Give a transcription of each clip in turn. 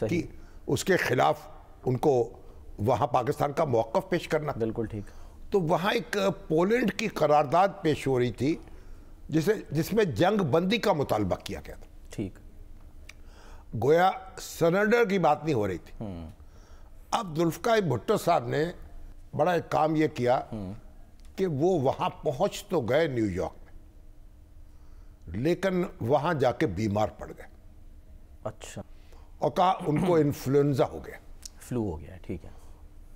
کہ اس کے خلاف ان کو وہاں پاکستان کا موقف پیش کرنا. بالکل ٹھیک. تو وہاں ایک پولینڈ کی قرارداد پیش ہو رہی تھی جس میں جنگ بندی کا مطالبہ کیا گیا تھا. ٹھیک. گویا سرنڈر کی بات نہیں ہو رہی تھی. اب ذوالفقار بھٹو صاحب نے بڑا ایک کام یہ کیا کہ وہ وہاں پہنچ تو گئے نیو یارک میں، لیکن وہاں جا کے بیمار پڑ گئے. اچھا. اور کہا ان کو انفلوئنزا ہو گیا، فلو ہو گیا. ٹھیک ہے.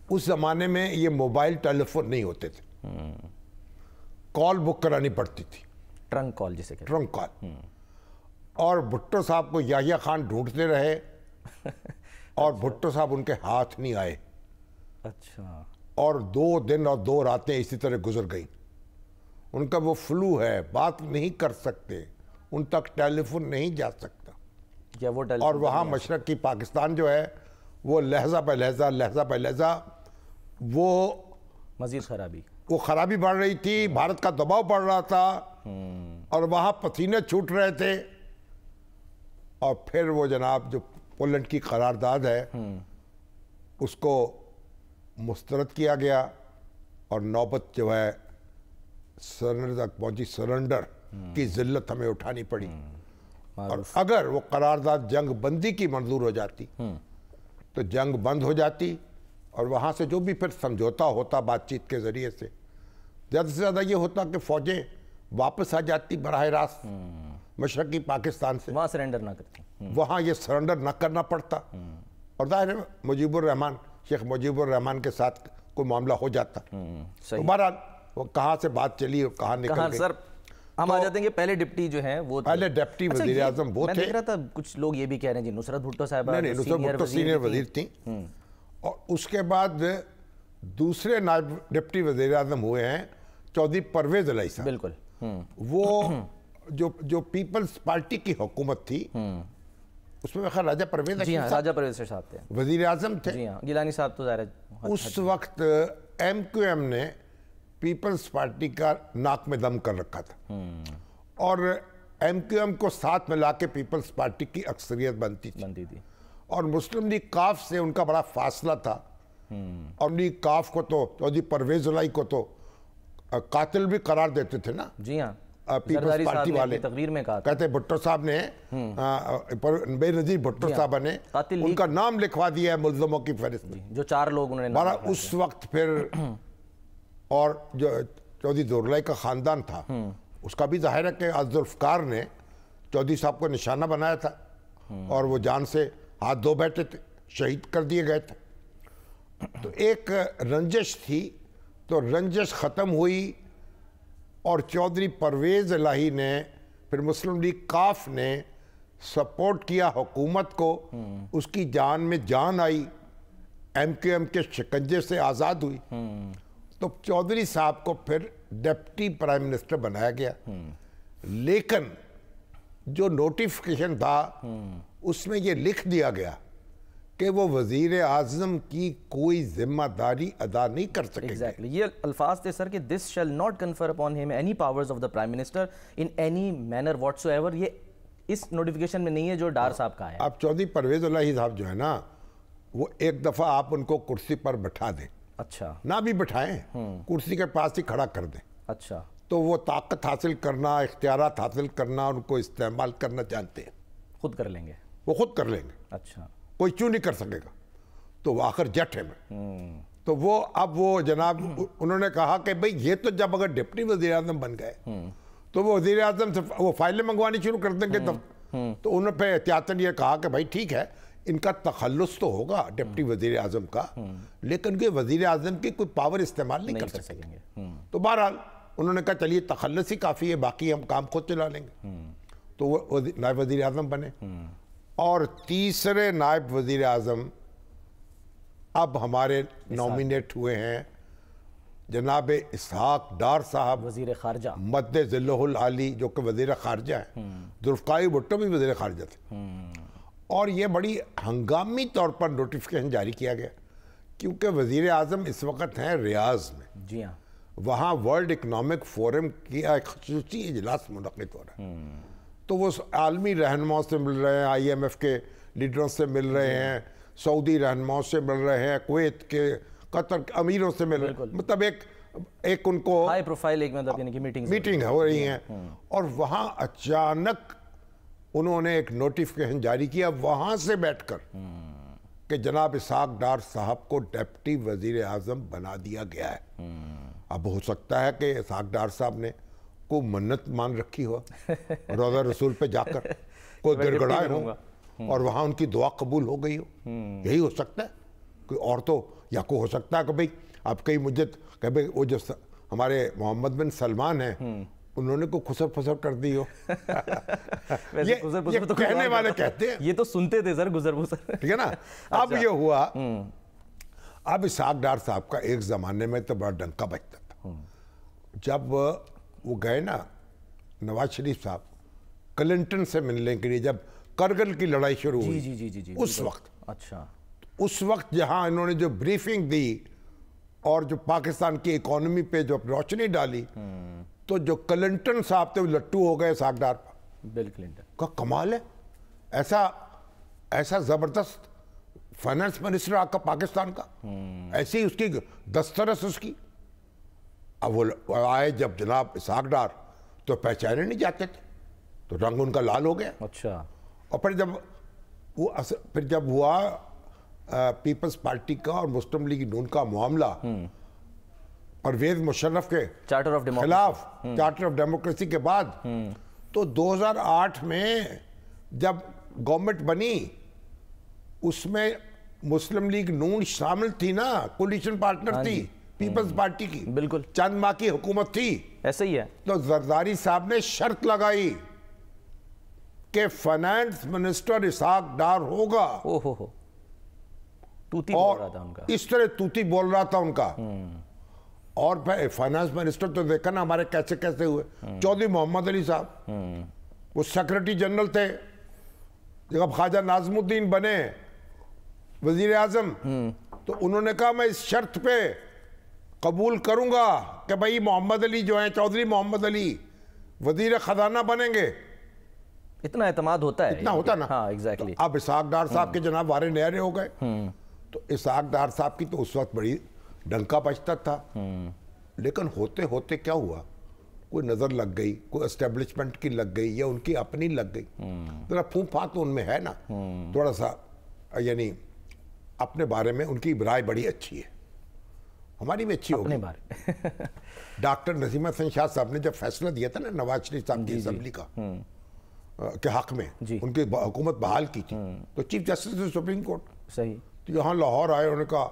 اس زمانے میں یہ موبائل ٹیلی فون نہیں ہوتے تھے، کال بک کرانی پڑتی تھی، ٹرنک کال جسے کہتے ہیں. ٹرنک کال. اور بھٹو صاحب کو یحییٰ خان ڈھونڈتے رہے اور بھٹو صاحب ان کے ہاتھ نہیں آئے. اچھا. اور 2 دن اور 2 راتیں اسی طرح گزر گئیں. ان کا وہ فلو ہے، بات نہیں کر سکتے، ان تک ٹیلی فون نہیں جا سکتا. اور وہاں مشرقی پاکستان جو ہے وہ لہجہ بہ لہجہ وہ مزید خرابی بڑھ رہی تھی، بھارت کا دباؤ بڑھ رہا تھا، اور وہاں پسینے چھوٹ رہے تھے. اور پھر وہ جناب جو پولینڈ کی قرارداد ہے اس کو مسترد کیا گیا، اور نوبت جو ہے سرنڈر تک پہنچی. سرنڈر کی ذلت ہمیں اٹھانی پڑی. اور اگر وہ قرارداد جنگ بندی کی منظور ہو جاتی تو جنگ بند ہو جاتی، اور وہاں سے جو بھی پھر سمجھوتا ہوتا بات چیت کے ذریعے سے، زیادہ سے زیادہ یہ ہوتا کہ فوجیں واپس آ جاتی براہ راست مشرقی پاکستان سے، وہاں سرنڈر نہ کرتی، وہاں یہ سرنڈر نہ کرنا پڑتا. اور ظاہر ہے مجیب الرحمان، شیخ مجیب الرحمان کے ساتھ کوئی معاملہ ہو جاتا. تو بہرحال وہ کہاں سے بات چلی اور کہاں نکل گئی. سر ہم آ جاتے ہیں کہ پہلے ڈپٹی جو ہیں وہ پہلے ڈپٹی وزیر اعظم وہ تھے. میں دیکھ رہا تھا کچھ لوگ یہ بھی کہہ رہے ہیں جی نصرت بھٹو صاحبہ نہیں، نصرت بھٹو سینئر وزیر تھیں. اور اس کے بعد دوسرے نائب ڈپٹی وزیر اعظم ہوئے ہیں چودھری پرویز الہی صاحب. بالکل. وہ جو پیپلز پارٹی کی حکومت تھی اس میں راجہ پرویز صاحب تھے، وزیر اعظم تھے. جی ہاں، گیلانی صاحب تو ظاہر ہے. اس وقت ایم کیو ایم نے پیپلز پارٹی کا ناک میں دم کر رکھا تھا، اور ایم کیو ایم کو ساتھ ملا کے پیپلز پارٹی کی اکثریت بنتی تھی. اور مسلم لیگ کاف سے ان کا بڑا فاصلہ تھا. اور لیگ کاف کو تو چودھری پرویز الہی کو تو قاتل بھی قرار دیتے تھے نا. جی ہاں، پیپلز پارٹی والے تقریر میں کہا کہتے بھٹو صاحب نے، بے نظیر بھٹو صاحب نے ان کا نام لکھوا دیا ہے ملزموں کی فہرست میں. جو 4 لوگ انہوں نے اس وقت پھر اور جو چودھری زورلائی کا خاندان تھا اس کا بھی ظاہر ہے کہ ذوالفقار نے چودھری صاحب کو نشانہ بنایا تھا، اور وہ جان سے ہاتھ دھو بیٹھے تھے، شہید کر دیے گئے تھے. تو ایک رنجش تھی، تو رنجش ختم ہوئی، اور چودھری پرویز الہی نے پھر مسلم لیگ کاف نے سپورٹ کیا حکومت کو. اس کی جان میں جان آئی، ایم کیو ایم کے شکنجے سے آزاد ہوئی. تو چودھری صاحب کو پھر ڈپٹی پرائم منسٹر بنایا گیا. لیکن جو نوٹیفیکیشن تھا اس میں یہ لکھ دیا گیا کہ وہ وزیر اعظم کی کوئی ذمہ داری ادا نہیں کر سکے گا. یہ الفاظ تھے سر کہ this shall not confer upon him any powers of the prime minister in any manner whatsoever. یہ اس نوٹیفیکیشن میں نہیں ہے جو ڈار صاحب کا ہے. اب چودھری پرویز الہی صاحب جو ہے نا، وہ ایک دفعہ آپ ان کو کرسی پر بٹھا دیں، اچھا نہ بھی بٹھائیں، کرسی کے پاس ہی کھڑا کر دیں، اچھا، تو وہ طاقت حاصل کرنا، اختیارات حاصل کرنا، ان کو استعمال کرنا جانتے ہیں. خود کر لیں گے، وہ خود کر لیں گے. اچھا، کوئی کیوں نہیں کر سکے گا. تو وہ آخر جٹ ہے میں. تو وہ اب وہ جناب انہوں نے کہا کہ بھئی یہ تو جب اگر ڈپٹی وزیر اعظم بن گئے تو وہ وزیر اعظم سے وہ فائلیں منگوانی شروع کر دیں گے. تو انہوں نے پہ احتیاطاً یہ کہا کہ بھائی ٹھیک ہے، ان کا تخلص تو ہوگا ڈپٹی وزیر اعظم کا، لیکن کہ وزیر اعظم کی کوئی پاور استعمال نہیں کر سکیں گے. تو بہرحال انہوں نے کہا چلیے تخلص ہی کافی ہے، باقی ہم کام خود چلا لیں گے. تو وہ نائب وزیر اعظم بنے. اور تیسرے نائب وزیر اعظم اب ہمارے نومینیٹ ہوئے ہیں جناب اسحاق ڈار صاحب، وزیر خارجہ مد ذلہ العالی، جو کہ وزیر خارجہ ہیں. ذوالفقار بھٹو بھی وزیر خارجہ تھے. اور یہ بڑی ہنگامی طور پر نوٹیفیکیشن جاری کیا گیا کیونکہ وزیر اعظم اس وقت ہیں ریاض میں. جی ہاں، وہاں ورلڈ اکنامک فورم کی ایک خصوصی اجلاس منعقد ہو رہا ہے. تو وہ عالمی رہنماؤں سے مل رہے ہیں، آئی ایم ایف کے لیڈروں سے مل رہے ہیں, سعودی رہنماؤں سے مل رہے ہیں, کویت کے, قطر کے امیروں سے مل رہے ہیں, مطلب ایک ان کو ہائی پروفائل ایک مطلب یعنی کہ میٹنگ ہو رہی ہیں. اور وہاں اچانک انہوں نے ایک نوٹیفیکیشن جاری کیا وہاں سے بیٹھ کر کہ جناب اسحاق ڈار صاحب کو ڈیپٹی وزیر اعظم بنا دیا گیا ہے. اب ہو سکتا ہے کہ اسحاق ڈار صاحب نے کوئی منت مان رکھی ہو روضہ رسول پہ جا کر, کوئی گڑگڑائے ہو اور وہاں ان کی دعا قبول ہو گئی ہو, یہی ہو سکتا ہے. کوئی اور تو, یا کوئی ہو سکتا ہے کہ بھئی اب کئی مجھے کہ بھئی وہ جو ہمارے محمد بن سلمان ہیں انہوں نے کوئی خسر پھسر کر دی ہو. یہ کہنے والے کہتے ہیں, یہ تو سنتے تھے سر گزر پھسر, ٹھیک ہے نا. اب یہ ہوا, اب اسحاق ڈار صاحب کا ایک زمانے میں تو بڑا ڈنکا بجتا تھا. جب وہ گئے نا نواز شریف صاحب کلنٹن سے ملنے کے لیے, جب کرگل کی لڑائی شروع ہوئی اس وقت, اچھا اس وقت جہاں انہوں نے جو بریفنگ دی اور جو پاکستان کی اکانومی پہ جو روشنی ڈالی, تو جو کلنٹن صاحب تھے وہ لٹو ہو گئے اسحاق ڈار پر. بل کلنٹن کا کمال ہے, ایسا زبردست فائنانس منسٹر آپ کا پاکستان کا, ایسی اس کی دسترس اس کی. اب وہ آئے جب جناب اسحاق ڈار تو پہچانے نہیں جاتے تھے, تو رنگ ان کا لال ہو گیا. اچھا. اور پھر جب ہوا پیپلز پارٹی کا اور مسلم لیگ نون کا معاملہ پرویز مشرف کے خلاف, چارٹر آف ڈیموکریسی کے بعد, تو 2008 میں جب گورنمنٹ بنی اس میں مسلم لیگ نون شامل تھی نا, کولیشن پارٹنر تھی پیپلز پارٹی کی, بالکل چند ماہ کی حکومت تھی. ایسا ہی ہے. تو زرداری صاحب نے شرط لگائی کہ فائنانس منسٹر اسحاق ڈار ہوگا. توتی بول رہا تھا ان کا, اس طرح توتی بول رہا تھا ان کا. اور فائنانس منسٹر تو دیکھا نا ہمارے کیسے کیسے ہوئے. چودھری محمد علی صاحب وہ سیکرٹری جنرل تھے, جب خواجہ ناظم الدین بنے وزیر اعظم تو انہوں نے کہا میں اس شرط پہ قبول کروں گا کہ بھئی محمد علی جو ہیں, چودھری محمد علی وزیر خزانہ بنیں گے. اتنا اعتماد ہوتا ہے, اتنا ہوتا نا. ہاں ایگزیکٹلی. اب اسحاق ڈار صاحب کے جناب وارے نیرے ہو گئے, تو اسحاق ڈار صاحب کی تو اس وقت بڑی ڈنکا بجتا تھا. لیکن ہوتے ہوتے کیا ہوا, کوئی نظر لگ گئی, کوئی اسٹیبلشمنٹ کی لگ گئی یا ان کی اپنی لگ گئی. ذرا پھونپھا تو ان میں ہے نا, تھوڑا سا, یعنی اپنے بارے میں ان کی رائے بڑی اچھی ہے, ہماری بھی اچھی ہوگی. ڈاکٹر نسیم حسن شاہ صاحب نے جب فیصلہ دیا تھا نا نواز شریف صاحب کی اسمبلی کا کے حق میں, ان کی حکومت بحال کی تھی, تو چیف جسٹس سپریم کورٹ, صحیح, تو یہاں لاہور آئے, انہوں نے کہا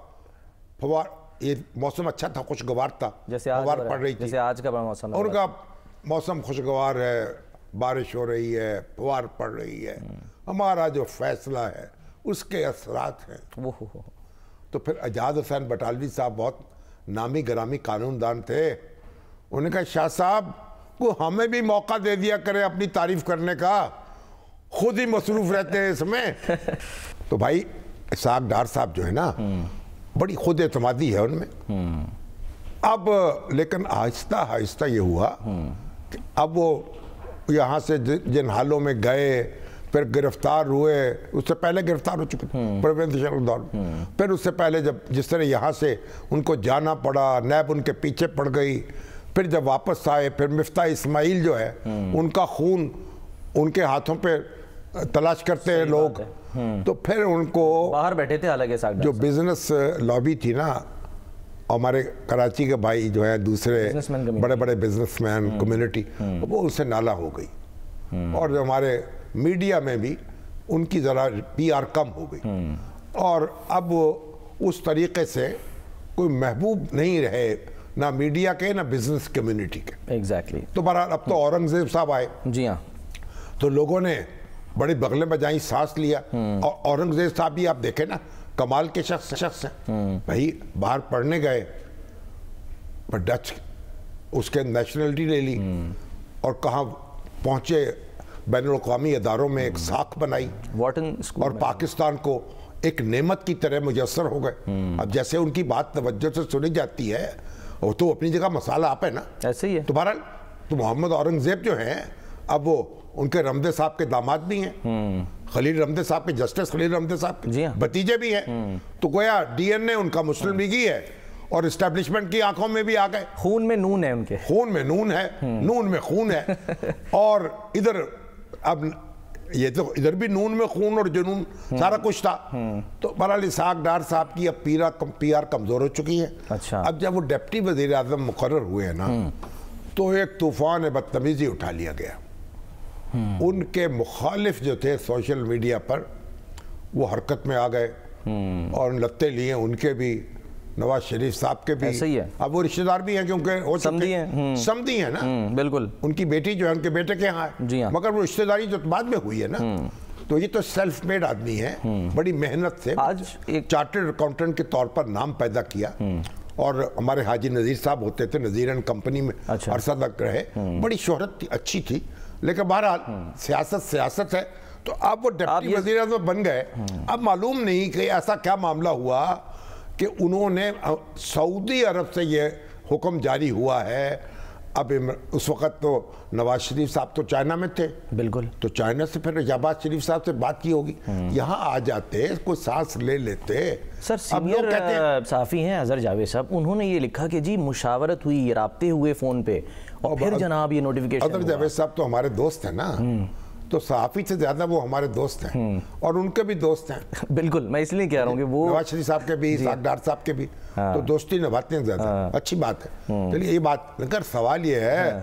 فوار, یہ موسم اچھا تھا, خوشگوار تھا, فوار پڑ رہی تھی, جیسے آج کا موسم, ان کا موسم خوشگوار ہے, بارش ہو رہی ہے, فوار پڑ رہی ہے, ہمارا جو فیصلہ ہے اس کے اثرات ہیں. تو پھر اعجاز حسین بٹالوی صاحب بہت نامی گرامی قانون دان تھے, انہوں نے کہا شاہ صاحب کو ہمیں بھی موقع دے دیا کرے اپنی تعریف کرنے کا, خود ہی مصروف رہتے ہیں اس میں. تو بھائی اسحاق ڈار صاحب جو ہے نا بڑی خود اعتمادی ہے ان میں. اب لیکن آہستہ آہستہ یہ ہوا کہ اب وہ یہاں سے جن حالوں میں گئے, پھر گرفتار ہوئے, اس سے پہلے گرفتار ہو چکے تھے پروینشل دور, پھر اس سے پہلے جب جس طرح یہاں سے ان کو جانا پڑا, نیب ان کے پیچھے پڑ گئی, پھر جب واپس آئے, پھر مفتاح اسماعیل جو ہے ان کا خون ان کے ہاتھوں پہ تلاش کرتے ہیں لوگ, تو پھر ان کو باہر بیٹھے تھے. حالانکہ جو بزنس لابی تھی نا, ہمارے کراچی کے بھائی جو ہیں دوسرے بڑے بڑے بزنس مین کمیونٹی, وہ ان سے نالا ہو گئی, اور جو ہمارے میڈیا میں بھی ان کی ذرا پی آر کم ہو گئی, اور اب اس طریقے سے کوئی محبوب نہیں رہے نہ میڈیا کے نہ بزنس کمیونٹی کے. ایگزیکٹلی. تو بہرحال اب تو اورنگزیب صاحب آئے, جی ہاں, تو لوگوں نے بڑی بغلیں بجائیں, سانس لیا. اور اورنگزیب صاحب بھی آپ دیکھیں نا کمال کے شخص ہیں بھائی, باہر پڑھنے گئے پر ڈچ اس کے نیشنلٹی لے لی, اور کہاں پہنچے بین الاقوامی اداروں میں ایک ساکھ بنائی, اور پاکستان کو ایک نعمت کی طرح میسر ہو گئے. اب جیسے ان کی بات توجہ سے سنی جاتی ہے, وہ تو اپنی جگہ مسئلہ آپ ہے نا, ایسے ہی ہے. تو بہرحال تو محمد اورنگزیب جو ہیں اب وہ ان کے رمدے صاحب کے داماد بھی ہیں, خلیل رمدے صاحب کے, جسٹس خلیل رمدے صاحب کے بھتیجے بھی ہیں, تو گویا ڈی این اے ان کا مسلم لیگی ہے اور اسٹیبلشمنٹ کی آنکھوں میں بھی آ گئے. خون میں نون ہے ان کے, خون میں نون ہے, نون میں خون ہے. اور ادھر اب یہ تو ادھر بھی نون میں خون اور جنون سارا کچھ تھا. تو بہرحال اسحاق ڈار صاحب کی اب پی آر کمزور ہو چکی ہے. اب جب وہ ڈپٹی وزیر اعظم مقرر ہوئے ہیں نا, تو ایک طوفان بدتمیزی اٹھا لیا گیا. ان کے مخالف جو تھے سوشل میڈیا پر وہ حرکت میں آ گئے اور لتے لیے ان کے بھی, نواز شریف صاحب کے بھی. اب وہ رشتہ دار بھی ہیں کیونکہ سمدھی ہیں نا, بالکل. ان کی بیٹی جو ہے ان کے بیٹے کے یہاں ہے, مگر وہ رشتہ داری جو بعد میں ہوئی ہے نا, تو یہ تو سیلف میڈ آدمی ہے, بڑی محنت سے چارٹرڈ اکاؤنٹنٹ کے طور پر نام پیدا کیا. اور ہمارے حاجی نذیر صاحب ہوتے تھے, نذیر اینڈ کمپنی میں عرصہ تک رہے, بڑی شہرت تھی, اچھی تھی. لیکن بہرحال سیاست ہے. تو اب وہ ڈپٹی وزیر اعظم بن گئے. اب معلوم نہیں کہ ایسا کیا معاملہ ہوا کہ انہوں نے سعودی عرب سے یہ حکم جاری ہوا ہے. اب اس وقت تو نواز شریف صاحب تو چائنا میں تھے, بالکل, تو چائنا سے پھر شہباز شریف صاحب سے بات کی ہوگی, یہاں آ جاتے, کوئی سانس لے لیتے. سر سینئر صحافی ہیں اظہر جاوید صاحب, انہوں نے یہ لکھا کہ جی مشاورت ہوئی, رابطے ہوئے فون پہ, اور پھر جناب یہ نوٹیفیکیشن. اظہر جاوید صاحب تو ہمارے دوست ہیں نا, تو صحافی سے زیادہ وہ ہمارے دوست ہیں, اور ان کے بھی دوست ہیں. بالکل, میں اس لیے کہہ رہا ہوں کہ وہ نواز شریف صاحب کے بھی, اسحاق ڈار صاحب کے بھی, تو دوستی نبھاتے ہیں زیادہ, اچھی بات ہے. چلیے یہ بات, لیکن سوال یہ ہے,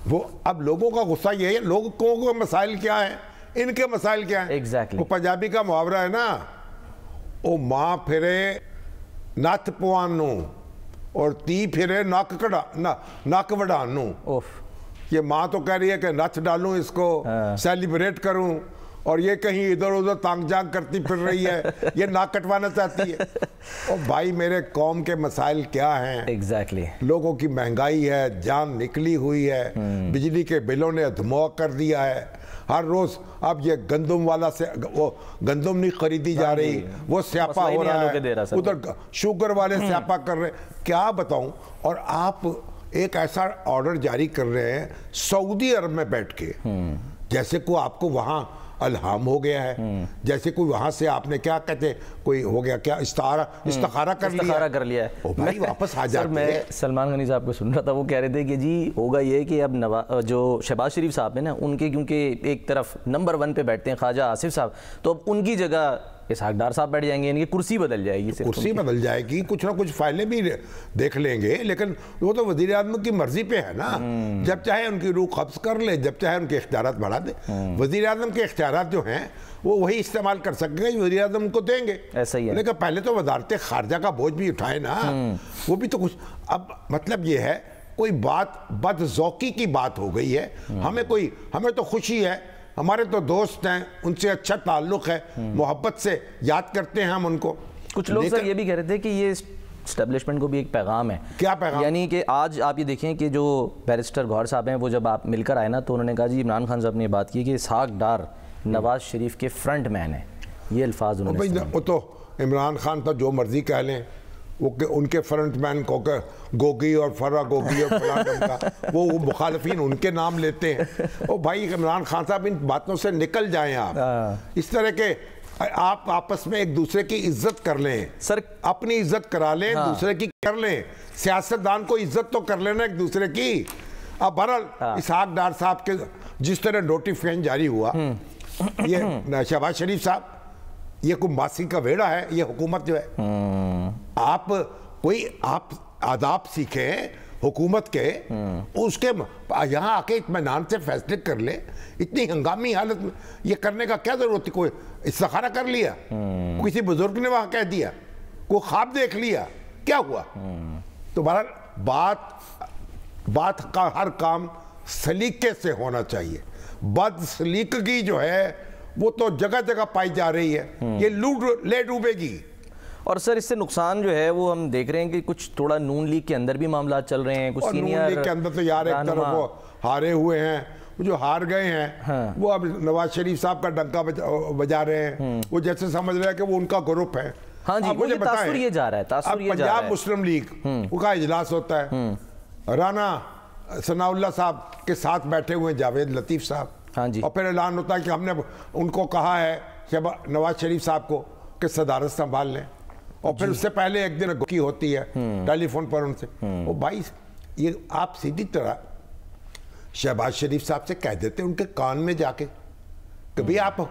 وہ اب لوگوں کا غصہ یہ ہے, لوگوں کے مسائل کیا ہیں, ان کے مسائل کیا ہیں. وہ پنجابی کا محاورہ ہے نا, او ماں پھرے ناتھ پوانو اور تی پھرے ناک وڈانو. یہ ماں تو کہہ رہی ہے کہ نتھ ڈالوں اس کو, سیلیبریٹ کروں, اور یہ کہیں ادھر ادھر تانگ جانگ کرتی پھر رہی ہے, یہ ناک کٹوانا چاہتی ہے. اور بھائی میرے قوم کے مسائل کیا ہیں؟ ایگزیکٹلی, لوگوں کی مہنگائی ہے, جان نکلی ہوئی ہے, بجلی کے بلوں نے دھماؤ کر دیا ہے. ہر روز اب یہ گندم والا سے وہ گندم نہیں خریدی جا رہی, وہ سیاپا ہو رہا ہے, ادھر شوگر والے سیاپا کر رہے. کیا بتاؤں. اور آپ ایک ایسا آرڈر جاری کر رہے ہیں سعودی عرب میں بیٹھ کے, جیسے کوئی آپ کو وہاں الہام ہو گیا ہے, جیسے کوئی وہاں سے آپ نے کیا کہتے کوئی ہو گیا, کیا استخارہ کر لیا ہے. بھائی واپس آ جاتے ہیں. میں سلمان غنی صاحب کو سن رہا تھا, وہ کہہ رہے تھے کہ جی ہوگا یہ کہ اب جو شہباز شریف صاحب ہیں نا, ان کے کیونکہ ایک طرف نمبر 1 پہ بیٹھتے ہیں خواجہ آصف صاحب, تو اب ان کی جگہ اسحاق ڈار صاحب بیٹھ جائیں گے, ان کی کرسی بدل جائے گی. کرسی بدل جائے گی, کچھ نہ کچھ فائلیں بھی دیکھ لیں گے, لیکن وہ تو وزیر اعظم کی مرضی پہ ہے نا, جب چاہے ان کی روح قبض کر لے, جب چاہے ان کے اختیارات بڑھا دے. وزیر اعظم کے اختیارات جو ہیں وہ وہی استعمال کر سکیں گے وزیر اعظم کو دیں گے. ایسا ہی ہے, لیکن پہلے تو وزارت خارجہ کا بوجھ بھی اٹھائے نا, وہ بھی تو کچھ. اب مطلب یہ ہے کوئی بات بد ذوقی کی بات ہو گئی ہے. ہمیں تو خوشی ہے, ہمارے تو دوست ہیں, ان سے اچھا تعلق ہے, محبت سے یاد کرتے ہیں ہم ان کو. کچھ لوگ سر یہ بھی کہہ رہے تھے کہ یہ اسٹیبلشمنٹ کو بھی ایک پیغام ہے. کیا پیغام؟ یعنی کہ آج آپ یہ دیکھیں کہ جو بیرسٹر گوہر صاحب ہیں, وہ جب آپ مل کر آئے نا, تو انہوں نے کہا جی عمران خان صاحب نے یہ بات کی کہ اسحاق ڈار نواز شریف کے فرنٹ مین ہیں. یہ الفاظ انہوں نے. وہ تو عمران خان تو جو مرضی کہہ لیں, وہ ان کے فرنٹ مین کو کہ گوگی اور فرا گوگی اور فلاں کا, وہ مخالفین ان کے نام لیتے ہیں. او بھائی عمران خان صاحب ان باتوں سے نکل جائیں آپ. اس طرح کے آپ آپس میں ایک دوسرے کی عزت کر لیں, سر اپنی عزت کرا لیں, دوسرے کی کر لیں. سیاستدان کو عزت تو کر لینا ایک دوسرے کی. اب بہرحال اسحاق ڈار صاحب کے جس طرح نوٹیفیکیشن جاری ہوا, یہ شہباز شریف صاحب, یہ کوئی ماسی کا ویڑا ہے یہ حکومت جو ہے. آپ آداب سیکھیں حکومت کے, اس کے یہاں آ کے اطمینان سے فیصلے کر لیں. اتنی ہنگامی حالت میں یہ کرنے کا کیا ضرورت تھی؟ کوئی استخارہ کر لیا, کسی بزرگ نے وہاں کہہ دیا, کوئی خواب دیکھ لیا, کیا ہوا؟ تو بہرحال بات کا ہر کام سلیقے سے ہونا چاہیے. بد سلیقگی جو ہے وہ تو جگہ جگہ پائی جا رہی ہے, یہ لے ڈوبے گی. اور سر اس سے نقصان جو ہے وہ ہم دیکھ رہے ہیں کہ کچھ تھوڑا نون لیگ کے اندر بھی معاملات چل رہے ہیں. کچھ سینئر نون لیگ کے اندر تو یار ایک طرف وہ ہارے ہوئے ہیں, جو ہار گئے ہیں وہ اب نواز شریف صاحب کا ڈنکا بجا رہے ہیں. وہ جیسے سمجھ رہے ہیں کہ وہ ان کا گروپ ہے. ہاں جی, مجھے تاثر یہ جا رہا ہے. اب پنجاب مسلم لیگ وہ کا اجلاس ہوتا ہے, رانا ثناء اللہ صاحب کے ساتھ بیٹھے ہوئے جاوید لطیف صاحب, ہاں جی، اور پھر اعلان ہوتا ہے کہ ہم نے ان کو کہا ہے نواز شریف صاحب کو کہ صدارت سنبھال لیں، اور پھر اس سے پہلے ایک دن کی ہوتی ہے ٹیلی فون پر ان سے. وہ بھائی یہ آپ سیدھی طرح شہباز شریف صاحب سے کہہ دیتے ان کے کان میں جا کے کہ بھئی آپ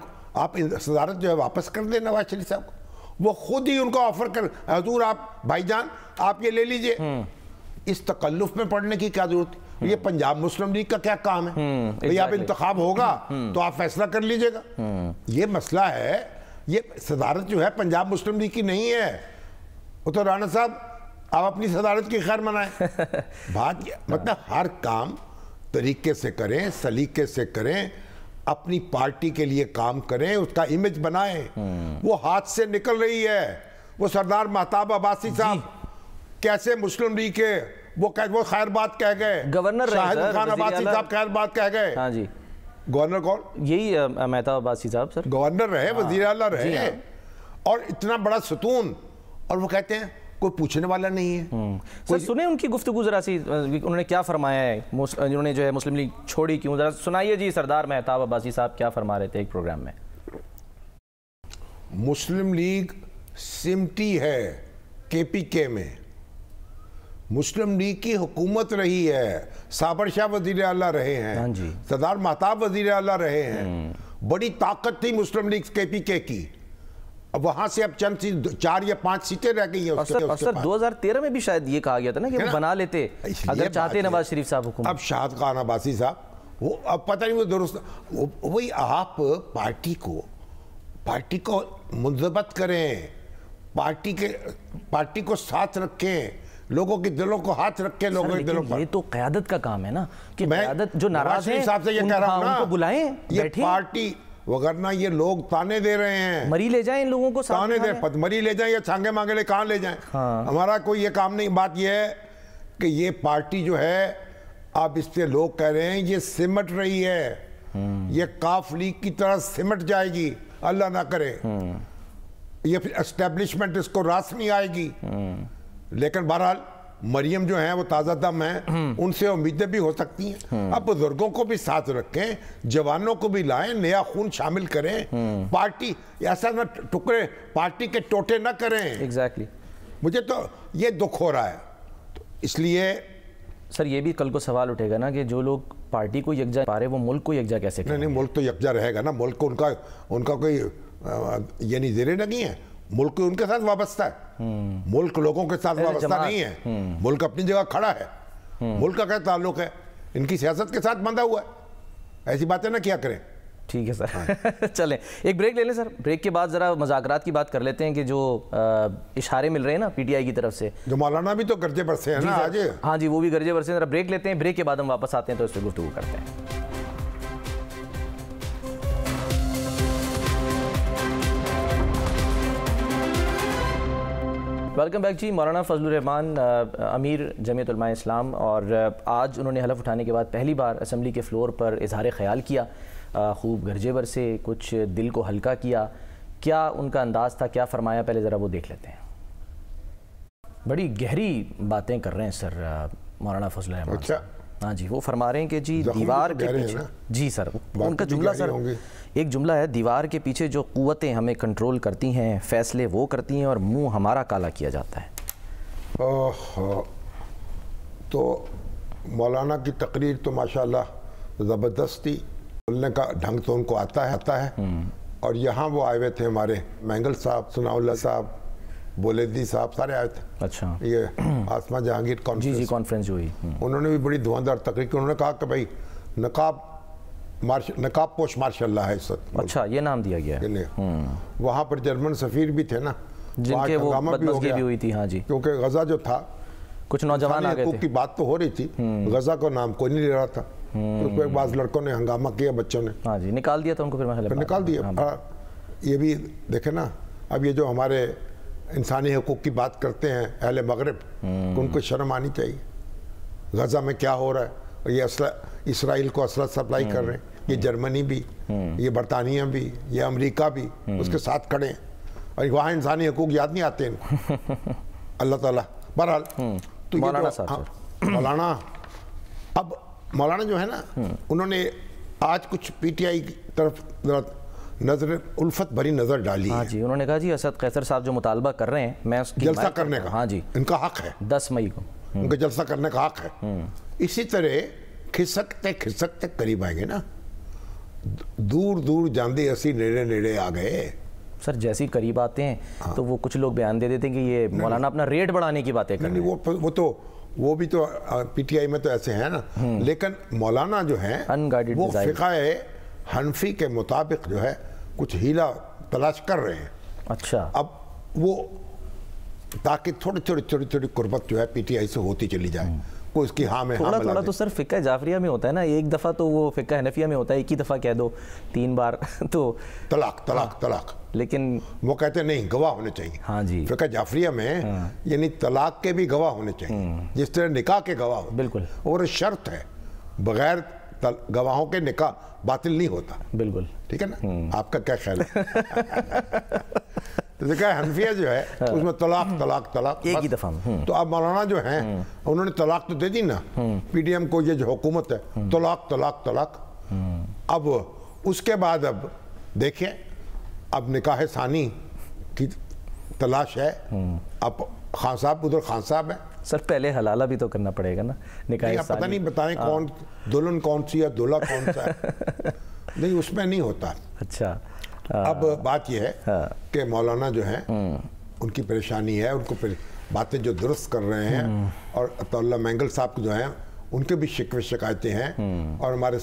صدارت جو ہے واپس کر دیں نواز شریف صاحب کو. وہ خود ہی ان کو آفر کر، حضور آپ بھائی جان آپ یہ لے لیجئے. اس تکلف میں پڑھنے کی کیا ضرورت ہے؟ یہ پنجاب مسلم لیگ کا کیا کام ہے؟ بھئی آپ انتخاب ہوگا تو آپ فیصلہ کر لیجئے گا. یہ مسئلہ ہے، یہ صدارت جو ہے پنجاب مسلم لیگ کی نہیں ہے. وہ تو رانا صاحب آپ اپنی صدارت کی خیر منائیں. بات مطلب ہر کام طریقے سے کریں، سلیقے سے کریں، اپنی پارٹی کے لیے کام کریں، اس کا امیج بنائیں. وہ ہاتھ سے نکل رہی ہے. وہ سردار مہتاب عباسی صاحب کیسے مسلم لیگ کے وہ خیر بات کہہ گئے، گورنر شاہد خان عباسی صاحب خیر بات کہہ گئے. ہاں جی، گورنر کون؟ یہی مہتاب عباسی صاحب سر، گورنر رہے، وزیر اعلیٰ رہے، اور اتنا بڑا ستون، اور وہ کہتے ہیں کوئی پوچھنے والا نہیں ہے. سر سنیں ان کی گفتگو ذرا سی، انہوں نے کیا فرمایا ہے، انہوں نے جو ہے مسلم لیگ چھوڑی کیوں، ذرا سنائیے جی سردار مہتاب عباسی صاحب کیا فرما رہے تھے ایک پروگرام میں. مسلم لیگ سمٹی ہے کے پی کے میں، مسلم لیگ کی حکومت رہی ہے، صابر شاہ وزیر اعلیٰ رہے ہیں، سردار مہتاب وزیر اعلیٰ رہے ہیں. بڑی طاقت تھی مسلم لیگ کے پی کے کی. اب وہاں سے اب چند 4 یا 5 سیٹیں رہ گئی ہیں. سر 2013 میں بھی شاید یہ کہا گیا تھا نا کہ وہ بنا لیتے اگر چاہتے نواز شریف صاحب حکومت. اب شاہد خان عباسی صاحب وہ اب پتہ نہیں وہ درست، وہی آپ پارٹی کو منضبط کریں، پارٹی کو ساتھ رکھیں، لوگوں کے دلوں کو ہاتھ رکھیں، لوگوں کے دلوں پر. یہ تو قیادت کا کام ہے نا کہ قیادت جو ناراض ہیں ان کو بلائیں، یہ پارٹی، وگرنہ یہ لوگ تانے دے رہے ہیں، مری لے جائیں ان لوگوں کو، تانے دے، مری لے جائیں یا چھانگے مانگے لے، کہاں لے جائیں. ہمارا کوئی یہ کام نہیں. بات یہ ہے کہ یہ پارٹی جو ہے اب اس سے لوگ کہہ رہے ہیں یہ سمٹ رہی ہے، یہ کاف لیگ کی طرح سمٹ جائے گی، اللہ نہ کرے. یہ پھر اسٹیبلشمنٹ اس کو راس نہیں آئے گی. لیکن بہرحال مریم جو ہیں وہ تازہ دم ہیں، ان سے امیدیں بھی ہو سکتی ہیں. اب بزرگوں کو بھی ساتھ رکھیں، جوانوں کو بھی لائیں، نیا خون شامل کریں. پارٹی ایسا نہ ٹکڑے، پارٹی کے ٹوٹے نہ کریں. ایگزیکٹلی. مجھے تو یہ دکھ ہو رہا ہے. اس لیے سر یہ بھی کل کو سوال اٹھے گا نا کہ جو لوگ پارٹی کو یکجا پا رہے وہ ملک کو یکجا کیسے کریں؟ نہیں، ملک تو یکجا رہے گا نا. ملک کو ان کا کوئی یعنی زیر نہیں ہے. ملک ان کے ساتھ وابستہ ہے، ملک لوگوں کے ساتھ وابستہ نہیں ہے. ملک اپنی جگہ کھڑا ہے. ملک کا کیا تعلق ہے؟ ان کی سیاست کے ساتھ بندھا ہوا ہے. ایسی باتیں نہ کیا کریں. ٹھیک ہے سر. چلیں ایک بریک لے لیں سر. بریک کے بعد ذرا مذاکرات کی بات کر لیتے ہیں کہ جو اشارے مل رہے ہیں نا پی ٹی آئی کی طرف سے، جو مولانا بھی تو گرجے برسے ہیں نا آج. ہاں جی وہ بھی گرجے برسے ہیں. ذرا بریک لیتے ہیں، بریک کے بعد ہم واپس آتے ہیں تو اس پہ گفتگو کرتے ہیں. ویلکم بیک جی. مولانا فضل الرحمان امیر جمعیت علماء اسلام، اور آج انہوں نے حلف اٹھانے کے بعد پہلی بار اسمبلی کے فلور پر اظہار خیال کیا. خوب گرجے برسے، کچھ دل کو ہلکا کیا. کیا ان کا انداز تھا، کیا فرمایا، پہلے ذرا وہ دیکھ لیتے ہیں. بڑی گہری باتیں کر رہے ہیں سر مولانا فضل الرحمان. اچھا. ہاں جی وہ فرما رہے ہیں کہ جی دیوار کے پیچھے، جی سر ان کا جملہ، سر ایک جملہ ہے، دیوار کے پیچھے جو قوتیں ہمیں کنٹرول کرتی ہیں فیصلے وہ کرتی ہیں اور منہ ہمارا کالا کیا جاتا ہے. تو مولانا کی تقریر تو ماشاءاللہ زبردست تھی. بولنے کا ڈھنگ تو ان کو آتا ہے. اور یہاں وہ آئے ہوئے تھے ہمارے مینگل صاحب، ثناء اللہ صاحب، بولیدی صاحب، سارے آئے تھے. اچھا. یہ آسما جہانگیر کانفرنس جو ہوئی، انہوں نے بھی بڑی دھواندار تقریر کی. انہوں نے کہا کہ بھائی نقاب پوش مارشاء اللہ ہے اس وقت. اچھا یہ نام دیا گیا ہے. وہاں پر جرمن سفیر بھی تھے نا، جن کے وہ بدمزگی بھی ہوئی تھی. ہاں جی کیونکہ غزہ جو تھا، کچھ نوجوان آ گئے تھے، کی بات تو ہو رہی تھی، غزہ کو نام کوئی نہیں لے رہا تھا. اس پہ بعض لڑکوں نے ہنگامہ کیا، بچوں نے. ہاں جی نکال دیا تھا ان کو، پھر نکال دیا. یہ بھی دیکھیں نا، اب یہ جو ہمارے انسانی حقوق کی بات کرتے ہیں اہل مغرب، ان کو شرم آنی چاہیے. غزہ میں کیا ہو رہا ہے، اور یہ اسرائیل کو اسلحہ سپلائی کر رہے ہیں. یہ جرمنی بھی، یہ برطانیہ بھی، یہ امریکہ بھی اس کے ساتھ کھڑے ہیں، اور وہاں انسانی حقوق یاد نہیں آتے ہیں. اللہ تعالیٰ. بہرحال تو مولانا اب مولانا جو ہے نا، انہوں نے آج کچھ پی ٹی آئی کی طرف نظر الفت بھری نظر ڈالی ہے. ہاں جی، انہوں نے کہا جی اسد قیصر صاحب جو مطالبہ کر رہے ہیں میں اس کی جلسہ کرنے کا، ہاں جی ان کا حق ہے، 10 مئی کو ان کا جلسہ کرنے کا حق ہے. اسی طرح کھسکتے قریب آئیں گے نا، دور دور جاندے اسی نیڑے آ گئے. سر جیسی قریب آتے ہیں تو وہ کچھ لوگ بیان دے دیتے ہیں کہ یہ مولانا اپنا ریٹ بڑھانے کی باتیں کر رہے ہیں. وہ بھی تو پی ٹی آئی میں تو ایسے ہیں نا، لیکن مولانا جو ہیں وہ فقہ حنفی کے مطابق جو ہے کچھ ہیلا تلاش کر رہے ہیں. اچھا، اب وہ تاکہ تھوڑی قربت جو ہے پی ٹی آئی سے ہوتی چلی جائے، کوئی اس کی ہاں میں تھوڑا تو سر فقہ جعفریہ میں ہوتا ہے نا، ایک دفعہ تو وہ فقہ حنفیہ میں ہوتا ہے ایک ہی دفعہ کہہ دو 3 بار تو طلاق، لیکن وہ کہتے ہیں نہیں گواہ ہونے چاہیے. ہاں جی، فقہ جعفریہ میں یعنی طلاق کے بھی گواہ ہونے چاہیے جس طرح نکاح کے گواہ ہوتے ہیں. بالکل، اور شرط ہے بغیر گواہوں کے نکاح باطل نہیں ہوتا. بالکل ٹھیک ہے نا، آپ کا کیا خیال ہے؟ تو دیکھا حنفیہ جو ہے اس میں طلاق ایک ہی دفعہ. تو اب مولانا جو ہیں انہوں نے طلاق تو دے دی نا پی ڈی ایم کو، یہ جو حکومت ہے طلاق. اب اس کے بعد اب دیکھیں اب نکاح ثانی کی تلاش ہے. اب خان صاحب ادھر خان صاحب ہیں. سر پہلے حلالہ بھی تو کرنا پڑے گا نا نکاح ثانی. پتہ نہیں بتائیں کون دلہن کون سی ہے، دولہا کون سا ہے. نہیں اس میں نہیں ہوتا. اچھا، اب بات یہ ہے کہ مولانا جو ہیں ان کی پریشانی ہے، ان کو باتیں جو درست کر رہے ہیں، اور عطا اللہ مینگل صاحب جو ہیں ان کے بھی شکوے شکایتیں ہیں، اور ہمارے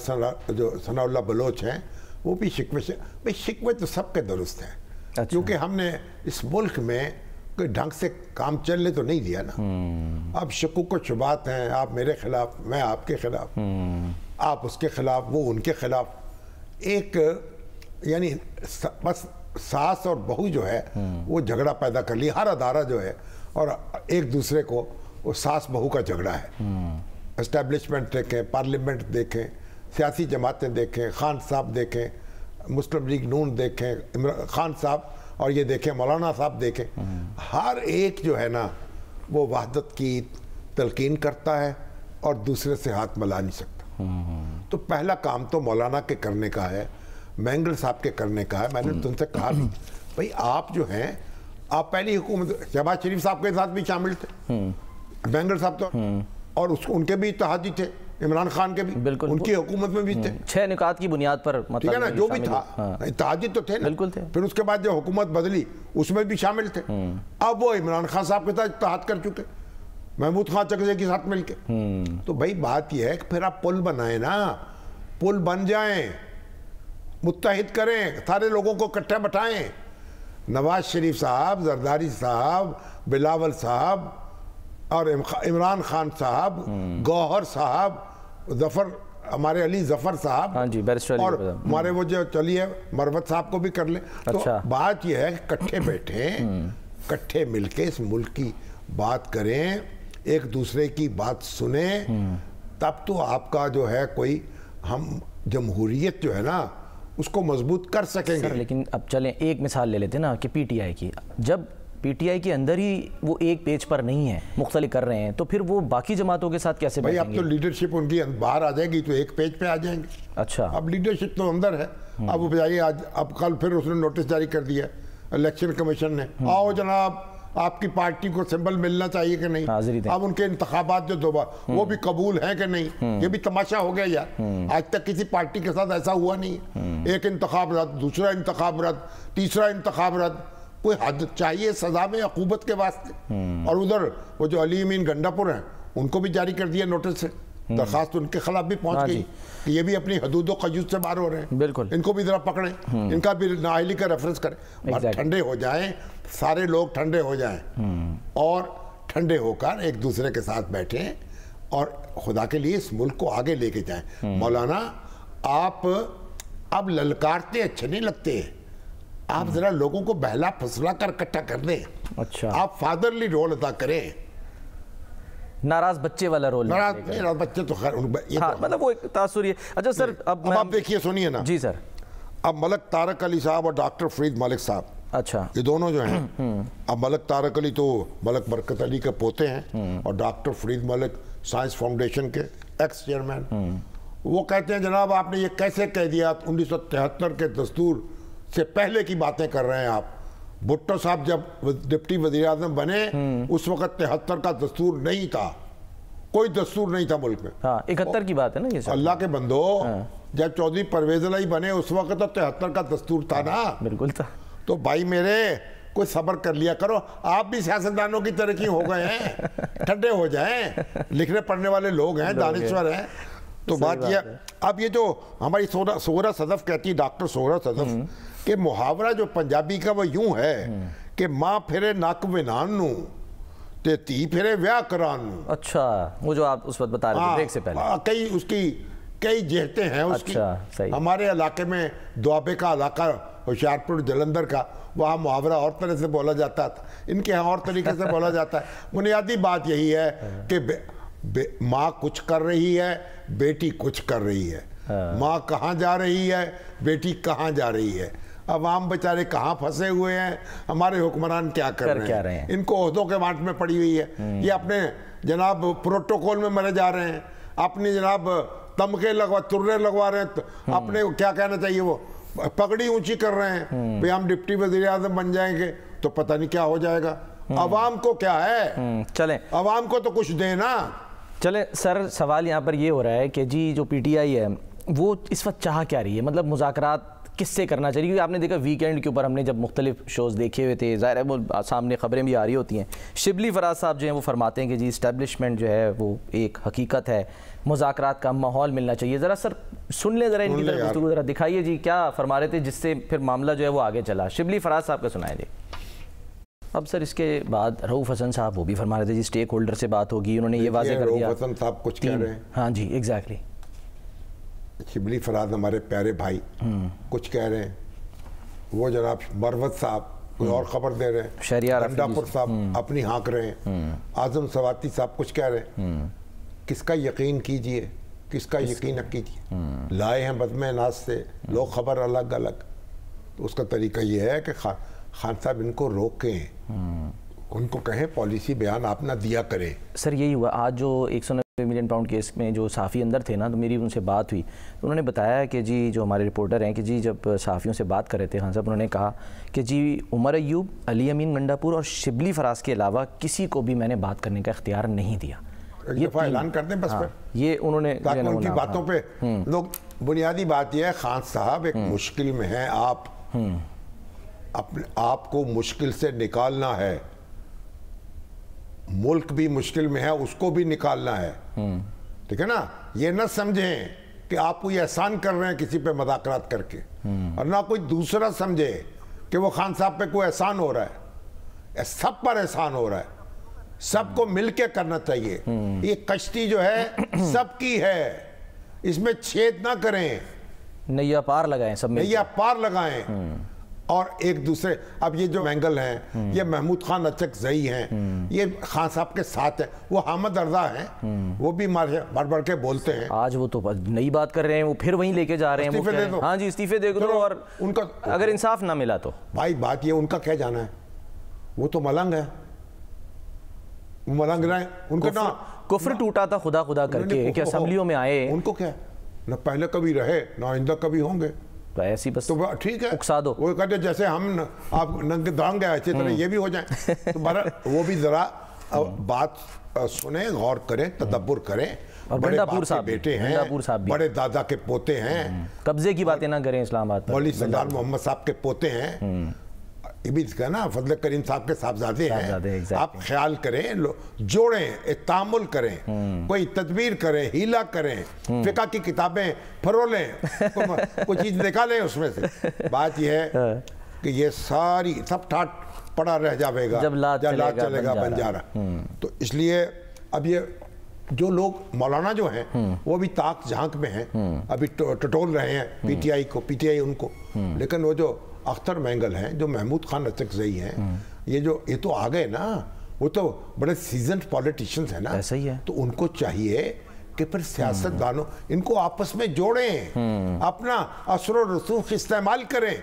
جو ثناء اللہ بلوچ ہیں وہ بھی شکوے تو سب کے درست ہیں. کیونکہ ہم نے اس ملک میں کوئی ڈھنگ سے کام چلنے تو نہیں دیا نا. اب شکوک و شبہات ہیں، آپ میرے خلاف، میں آپ کے خلاف، آپ اس کے خلاف، وہ ان کے خلاف. ایک یعنی بس ساس اور بہو جو ہے وہ جھگڑا پیدا کر لی. ہر ادارہ جو ہے اور ایک دوسرے کو وہ ساس بہو کا جھگڑا ہے. اسٹیبلشمنٹ دیکھیں، پارلیمنٹ دیکھیں، سیاسی جماعتیں دیکھیں، خان صاحب دیکھیں، مسلم لیگ نون دیکھیں، عمران خان صاحب، اور یہ دیکھیں مولانا صاحب دیکھیں. ہر ایک جو ہے نا وہ وحدت کی تلقین کرتا ہے اور دوسرے سے ہاتھ ملا نہیں سکتا. تو پہلا کام تو مولانا کے کرنے کا ہے، مینگل صاحب کے کرنے کا ہے. میں نے تم سے کہا بھی بھئی آپ جو ہیں، آپ پہلی حکومت شہباز شریف صاحب کے ساتھ بھی شامل تھے، مینگل صاحب تو، اور ان کے بھی اتحادی تھے، عمران خان کے بھی، ان کی حکومت میں بھی تھے. 6 نکات کی بنیاد پر ٹھیک ہے نا، جو بھی تھا اتحادی تو تھے نا. بالکل تھے. پھر اس کے بعد جو حکومت بدلی اس میں بھی شامل تھے. اب وہ عمران خان صاحب کے ساتھ اتحاد کر چکے، محمود خان چکزے کے ساتھ مل کے. تو بھائی بات یہ ہے کہ پھر آپ پل بنائیں نا، پل بن جائیں، متحد کریں، سارے لوگوں کو اکٹھا بٹھائیں. نواز شریف صاحب، زرداری صاحب، بلاول صاحب اور عمران خان صاحب، گوہر صاحب، ظفر، ہمارے علی ظفر صاحب، اور ہمارے وہ جو چلیے مروت صاحب کو بھی کر لیں. تو بات یہ ہے کہ کٹھے بیٹھیں، کٹھے مل کے اس ملک کی بات کریں، ایک دوسرے کی بات سنیں، تب تو آپ کا جو ہے کوئی ہم جمہوریت جو ہے نا اس کو مضبوط کر سکیں گے. لیکن اب چلیں ایک مثال لے لیتے نا کہ پی ٹی آئی کی، جب پی ٹی آئی کے اندر ہی وہ ایک پیج پر نہیں ہے، مختلف کر رہے ہیں، تو پھر وہ باقی جماعتوں کے ساتھ کیسے بیٹھیں گے؟ بھائی اب تو لیڈرشپ ان کی باہر آ جائے گی تو ایک پیج پہ آ جائیں گے. اچھا، اب لیڈرشپ تو اندر ہے. اب وہ بجائیے آج، اب کل پھر اس نے نوٹس جاری کر دیا الیکشن کمیشن نے، آؤ جناب آپ کی پارٹی کو سمبل ملنا چاہیے کہ نہیں. اب ان کے انتخابات جو دوبارہ وہ بھی قبول ہیں کہ نہیں، یہ بھی تماشا ہو گیا یار. آج تک کسی پارٹی کے ساتھ ایسا ہوا نہیں. ایک انتخاب رد، دوسرا انتخاب رد، تیسرا انتخاب رد. کوئی حد چاہیے سزا میں عقوبت کے واسطے. اور ادھر وہ جو علی امین گنڈا پور ہیں ان کو بھی جاری کر دیا نوٹس سے، درخواست ان کے خلاف بھی پہنچ گئی کہ یہ بھی اپنی حدود و قیود سے باہر ہو رہے ہیں. بالکل، ان کو بھی ذرا پکڑیں، ان کا بھی نااہلی کا ریفرنس کریں. ٹھنڈے ہو جائیں، سارے لوگ ٹھنڈے ہو جائیں، اور ٹھنڈے ہو کر ایک دوسرے کے ساتھ بیٹھیں اور خدا کے لیے اس ملک کو آگے لے کے جائیں. مولانا آپ اب للکارتے اچھے نہیں لگتے، آپ ذرا لوگوں کو بہلا پھسلا کر اکٹھا کر دیں. اچھا، آپ فادرلی رول ادا کریں، ناراض بچے والا رول. ناراض بچے تو خیر مطلب وہ ایک تاثر یہ. اچھا سر اب آپ دیکھیے، سنیے نا. جی سر. اب ملک طارق علی صاحب اور ڈاکٹر فرید ملک صاحب، اچھا، یہ دونوں جو ہیں، اب ملک طارق علی تو ملک برکت علی کے پوتے ہیں، اور ڈاکٹر فرید ملک سائنس فاؤنڈیشن کے ایکس چیئرمین، وہ کہتے ہیں جناب آپ نے یہ کیسے کہہ دیا, 1973 کے دستور سے پہلے کی باتیں کر رہے ہیں آپ. بھٹو صاحب جب ڈپٹی وزیر اعظم بنے اس وقت 73 کا دستور نہیں تھا, کوئی دستور نہیں تھا ملک میں. 71 کی بات ہے نا یہ. اللہ کے بندو, جب چودھری پرویز الہی بنے اس وقت تو 73 کا دستور تھا نا. بالکل تھا. تو بھائی میرے کوئی صبر کر لیا کرو, آپ بھی سیاستدانوں کی ترقی ہو گئے ہیں, ٹھنڈے ہو جائیں, لکھنے پڑھنے والے لوگ ہیں, دانشور ہیں. تو بات یہ, اب یہ جو ہماری سغرا صدف کہتی ہے, ڈاکٹر سغرا صدف, کہ محاورہ جو پنجابی کا وہ یوں ہے کہ ماں پھرے نک ونان نو تے تھی پھرے ویاہ کران نو. اچھا, وہ جو آپ اس وقت بتا رہے تھے بریک سے پہلے, اس کی کئی جہتیں ہیں اس کی. ہمارے علاقے میں دوابے کا علاقہ, ہوشیارپور جلندر کا, وہاں محاورہ اور طرح سے بولا جاتا تھا, ان کے ہاں اور طریقے سے بولا جاتا ہے. بنیادی بات یہی ہے کہ ماں کچھ کر رہی ہے, بیٹی کچھ کر رہی ہے. ماں کہاں جا رہی ہے, بیٹی کہاں جا رہی ہے, عوام بیچارے کہاں پھنسے ہوئے ہیں, ہمارے حکمران کیا کر رہے ہیں, ان کو عہدوں کے وانٹ میں پڑی ہوئی ہے. یہ اپنے جناب پروٹوکول میں مرے جا رہے ہیں, اپنی جناب تمغے ترے لگوا رہے ہیں, اپنے کیا کہنا چاہیے وہ پگڑی اونچی کر رہے ہیں بھئی ہم ڈپٹی وزیر اعظم بن جائیں گے تو پتہ نہیں کیا ہو جائے گا. عوام کو کیا ہے, چلیں عوام کو تو کچھ دیں نا. چلیں سر, سوال یہاں پر یہ ہو رہا ہے کہ جی جو پی ٹی آئی ہے وہ اس وقت چاہ کیا رہی ہے, مطلب مذاکرات کس سے کرنا چاہیے؟ کیونکہ آپ نے دیکھا ویکینڈ کے اوپر ہم نے جب مختلف شوز دیکھے ہوئے تھے, ظاہر ہے وہ سامنے خبریں بھی آ رہی ہوتی ہیں. شبلی فراز صاحب جو ہیں وہ فرماتے ہیں کہ جی اسٹیبلشمنٹ جو ہے وہ ایک حقیقت ہے, مذاکرات کا ماحول ملنا چاہیے. ذرا سر سن لیں, ذرا ان کی طرف گفتگو ذرا دکھائیے جی کیا فرما رہے تھے جس سے پھر معاملہ جو ہے وہ آگے چلا. شبلی فراز صاحب کا سنائیں جی. اب سر اس کے بعد رؤوف حسن صاحب وہ بھی فرما رہے تھے جی سٹیک ہولڈر سے بات ہوگی, انہوں نے یہ واضح کر دیا. رؤوف حسن صاحب کچھ کہہ رہے ہیں. ہاں جی ایگزیکٹلی. شبلی فراز ہمارے پیارے بھائی کچھ کہہ رہے ہیں, وہ جناب مروت صاحب کوئی اور خبر دے رہے ہیں, گنڈاپور صاحب اپنی ہانک رہے ہیں, اعظم سواتی صاحب کچھ کہہ رہے ہیں. کس کا یقین کیجئے, کس کا یقین نہ کیجئے, لائے ہیں بزم ناز سے لوگ خبر الگ الگ. تو اس کا طریقہ یہ ہے کہ خان صاحب ان کو روکیں, ان کو کہیں پالیسی بیان آپ نہ دیا کریں. سر یہی ہوا آج جو 190 ملین پاؤنڈ کیس میں جو صحافی اندر تھے نا, تو میری ان سے بات ہوئی تو انہوں نے بتایا کہ جی جو ہمارے رپورٹر ہیں کہ جی جب صحافیوں سے بات کر رہے تھے خان صاحب, انہوں نے کہا کہ جی عمر ایوب, علی امین گنڈاپور اور شبلی فراز کے علاوہ کسی کو بھی میں نے بات کرنے کا اختیار نہیں دیا. ایک دفعہ اعلان کر دیں بس, یہ انہوں نے تاکہ ان کی باتوں پہ لوگ. بنیادی بات یہ ہے خان صاحب ایک مشکل میں ہیں, آپ کو مشکل سے نکالنا ہے, ملک بھی مشکل میں ہے اس کو بھی نکالنا ہے, ٹھیک ہے نا. یہ نہ سمجھیں کہ آپ کوئی احسان کر رہے ہیں کسی پہ مذاکرات کر کے, اور نہ کوئی دوسرا سمجھے کہ وہ خان صاحب پہ کوئی احسان ہو رہا ہے. سب پر احسان ہو رہا ہے, سب کو مل کے کرنا چاہیے. یہ کشتی جو ہے سب کی ہے, اس میں چھید نہ کریں, نیا پار لگائیں, سب میں نیا پار لگائیں اور ایک دوسرے. اب یہ جو مینگل ہیں یہ محمود خان اچک زئی ہیں, یہ خان صاحب کے ساتھ ہیں. وہ حامد رضا ہیں, وہ بھی بڑھ بڑھ کے بولتے ہیں. آج وہ تو نئی بات کر رہے ہیں, وہ پھر وہیں لے کے جا رہے ہیں. ہاں جی استعفے دے دو, اور ان کا اگر انصاف نہ ملا تو بھائی بات یہ ان کا کیا جانا ہے, وہ تو ملنگ ہے, وہ ملنگ رہے. ان کا نا کفر ٹوٹا تھا خدا خدا کر کے کہ اسمبلیوں میں آئے, ان کو کیا نہ پہلے کبھی رہے نہ آئندہ کبھی ہوں گے. تو ایسی بس تو ٹھیک ہے, اکسا دو. وہ کہتے جیسے ہم آپ ننگ دانگ گئے اچھی طرح یہ بھی ہو جائیں. تو وہ بھی ذرا بات سنیں, غور کریں, تدبر کریں. اور گنڈاپور صاحب بیٹے ہیں, بڑے دادا کے پوتے ہیں, قبضے کی باتیں نہ کریں اسلام آباد پر. مولوی سردار محمد صاحب کے پوتے ہیں, یہ بھی نا فضل کریم صاحب کے صاحبزادے ہیں. آپ خیال کریں, جوڑیں, تعامل کریں, کوئی تدبیر کریں, ہیلا کریں, فقہ کی کتابیں پھرولیں, کوئی چیز نکالیں اس میں سے. بات یہ ہے کہ یہ ساری سب ٹھاٹ پڑا رہ جائے گا جب لات چلے گا بنجارا. تو اس لیے اب یہ جو لوگ مولانا جو ہیں وہ بھی تاک جھانک میں ہیں, ابھی ٹٹول رہے ہیں پی ٹی آئی کو, پی ٹی آئی ان کو. لیکن وہ جو اختر مینگل ہیں, جو محمود خان اچک زئی ہیں, یہ تو آ گئے نا, وہ تو بڑے سیزنڈ پولیٹیشینز ہیں نا. ایسا ہی ہے. تو ان کو چاہیے کہ پھر سیاست دانوں ان کو آپس میں جوڑیں, اپنا اثر و رسوخ استعمال کریں.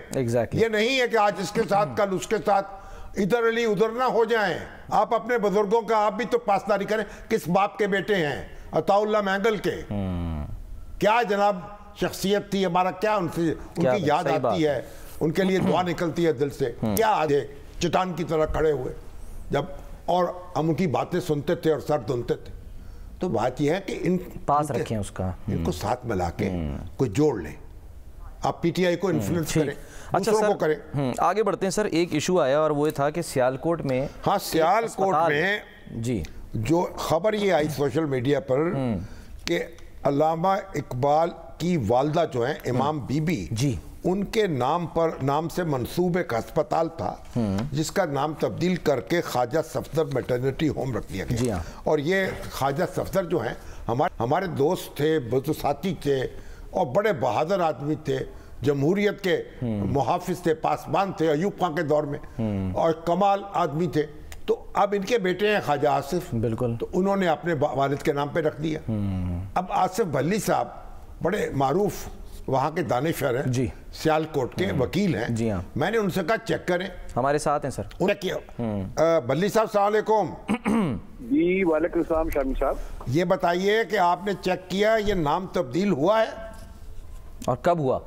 یہ نہیں ہے کہ آج اس کے ساتھ کل اس کے ساتھ ادھر علی ادھر نہ ہو جائیں. آپ اپنے بزرگوں کا آپ بھی تو پاسداری کریں. کس باپ کے بیٹے ہیں؟ عطا اللہ مینگل کے. کیا جناب شخصیت تھی ہمارا, کیا ان سے ان کی یاد آتی ہے, ان کے لیے دعا نکلتی ہے دل سے, کیا آج چٹان کی طرح کھڑے ہوئے جب, اور ہم ان کی باتیں سنتے تھے اور سر دھنتے تھے. تو بات یہ ہے کہ ان پاس رکھیں اس کا, ان کو ساتھ ملا کے کوئی جوڑ لیں, آپ پی ٹی آئی کو انفلوئنس کریں, دوسروں کو کریں. آگے بڑھتے ہیں سر. ایک ایشو آیا اور وہ تھا کہ سیالکوٹ میں, ہاں سیالکوٹ میں جی جو خبر یہ آئی سوشل میڈیا پر کہ علامہ اقبال کی والدہ جو ہیں امام بی بی, جی, ان کے نام سے منسوب ایک ہسپتال تھا جس کا نام تبدیل کر کے خواجہ صفدر میٹرنٹی ہوم رکھ دیا گیا. اور یہ خواجہ صفدر جو ہیں ہمارے دوست تھے, ساتھی تھے اور بڑے بہادر آدمی تھے, جمہوریت کے محافظ تھے, پاسبان تھے ایوب خان کے دور میں, اور کمال آدمی تھے. تو اب ان کے بیٹے ہیں خواجہ آصف, بالکل, تو انہوں نے اپنے والد کے نام پہ رکھ دیا. اب آصف بھلی صاحب بڑے معروف وہاں کے دانشور ہیں, جی, سیالکوٹ کے وکیل ہیں, جی ہاں, میں نے ان سے کہا چیک کریں, ہمارے ساتھ ہیں سر. انہیں کیا بھلی صاحب السلام علیکم. جی وعلیکم السلام شامی صاحب. یہ بتائیے کہ آپ نے چیک کیا یہ نام تبدیل ہوا ہے اور کب ہوا؟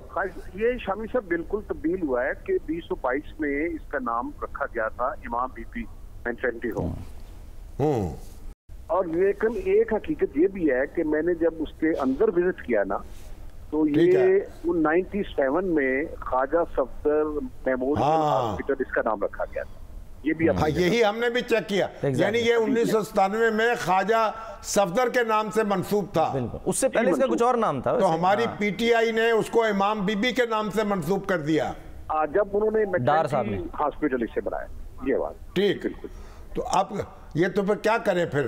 یہ شامی صاحب بالکل تبدیل ہوا ہے کہ 2022 میں اس کا نام رکھا گیا تھا امام بی بی میٹرنٹی ہوم. اور لیکن ایک حقیقت یہ بھی ہے کہ میں نے جب اس کے اندر وزٹ کیا نا تو یہ 97 میں خواجہ صفدر میموریل ہاسپٹل اس کا نام رکھا گیا تھا. یہ بھی یہی ہم نے بھی چیک کیا, یعنی یہ 1997 میں خواجہ صفدر کے نام سے منسوب تھا, اس سے پہلے اس کا کچھ اور نام تھا. تو ہماری پی ٹی آئی نے اس کو امام بی بی کے نام سے منسوب کر دیا جب انہوں نے میٹرنٹی ہاسپٹل اسے بنایا. یہ بات ٹھیک. تو اب یہ تو پھر کیا کریں پھر,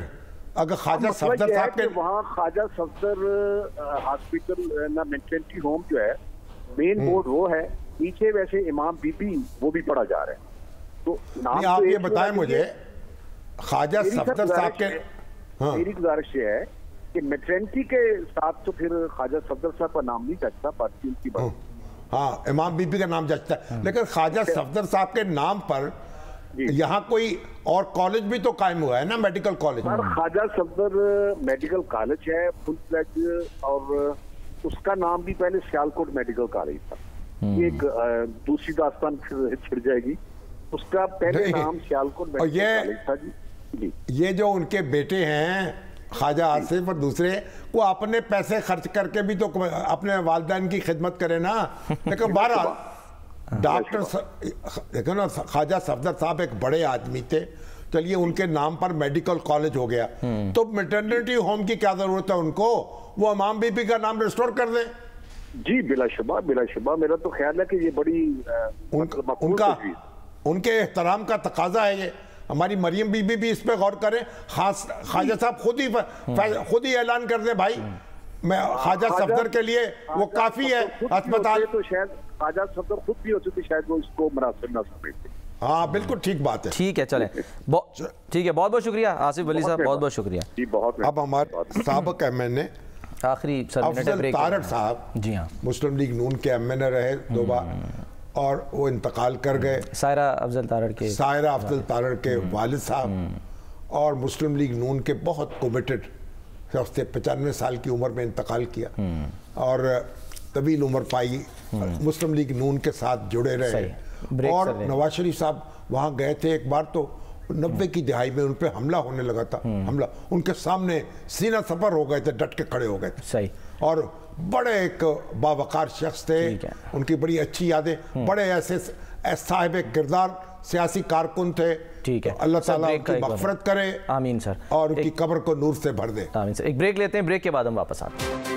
اگر خواجہ صفدر صاحب کے وہاں خواجہ صفدر ہاسپٹل میٹرنٹی ہوم جو ہے مین بورڈ وہ ہے, پیچھے ویسے امام بی بی وہ بھی پڑھا جا رہا ہے. تو آپ یہ بتائیں مجھے خواجہ صفدر صاحب کے, میری گزارش یہ ہے کہ میٹرنٹی کے ساتھ تو پھر خواجہ صفدر صاحب کا نام نہیں جچتا, بات کی بات. ہاں امام بی بی کا نام جچتا ہے, لیکن خواجہ صفدر صاحب کے نام پر یہاں کوئی اور کالج بھی تو قائم ہوا ہے نا, میڈیکل کالج. خواجہ صفدر میڈیکل کالج ہے فل فلیج, اور اس کا نام بھی پہلے سیالکوٹ میڈیکل کالج تھا. یہ ایک دوسری داستان چھڑ جائے گی. اس کا پہلے نام سیالکوٹ میڈیکل کالج تھا. جی, یہ جو ان کے بیٹے ہیں خواجہ آصف اور دوسرے, وہ اپنے پیسے خرچ کر کے بھی تو اپنے والدین کی خدمت کرے نا. لیکن بہرحال ڈاکٹر دیکھو نا, خواجہ صفدر صاحب ایک بڑے آدمی تھے, چلیے ان کے نام پر میڈیکل کالج ہو گیا, تو میٹرنٹی ہوم کی کیا ضرورت ہے ان کو, وہ امام بی بی کا نام ریسٹور کر دیں. جی بلا شبہ میرا تو خیال ہے کہ یہ بڑی ان کے احترام کا تقاضا ہے. یہ ہماری مریم بی بی بھی اس پہ غور کریں. خواجہ صاحب خود ہی اعلان کر دیں بھائی میں خواجہ صفدر کے لیے وہ کافی ہے ہسپتال. تو شاید خواجہ صفدر خود بھی ہوتے تو شاید وہ اس کو مناسب نہ سمجھتے. ہاں بالکل ٹھیک بات ہے. ٹھیک ہے, چلیں ٹھیک ہے, بہت بہت شکریہ آصف ولی صاحب, بہت بہت شکریہ. اب ہمارے سابق ایم این اے آخری افضل تارڑ صاحب, جی ہاں, مسلم لیگ نون کے ایم این اے رہے 2 بار اور وہ انتقال کر گئے. سائرہ افضل تارڑ کے والد صاحب, اور مسلم لیگ نون کے بہت کمیٹڈ شخص تھے, 95 سال کی عمر میں انتقال کیا اور طویل عمر پائی, مسلم لیگ نون کے ساتھ جڑے رہے. اور نواز شریف صاحب وہاں گئے تھے ایک بار, تو 90 کی دہائی میں ان پہ حملہ ہونے لگا تھا, حملہ ان کے سامنے سینہ سپر ہو گئے تھے, ڈٹ کے کھڑے ہو گئے تھے. اور بڑے ایک باوقار شخص تھے, ان کی بڑی اچھی یادیں, بڑے ایسے صاحب کردار سیاسی کارکن تھے. اللہ تعالیٰ ان کی مغفرت کرے, آمین سر, اور ان کی قبر کو نور سے بھر دے. آمین سر. ایک بریک لیتے ہیں, بریک کے بعد ہم واپس آتے ہیں.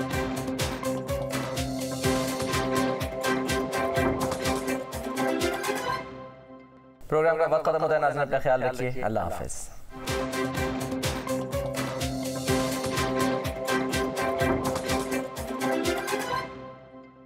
پروگرام کا وقت ختم ہوتا ہے, ناظرین اپنا خیال رکھیے, اللہ حافظ.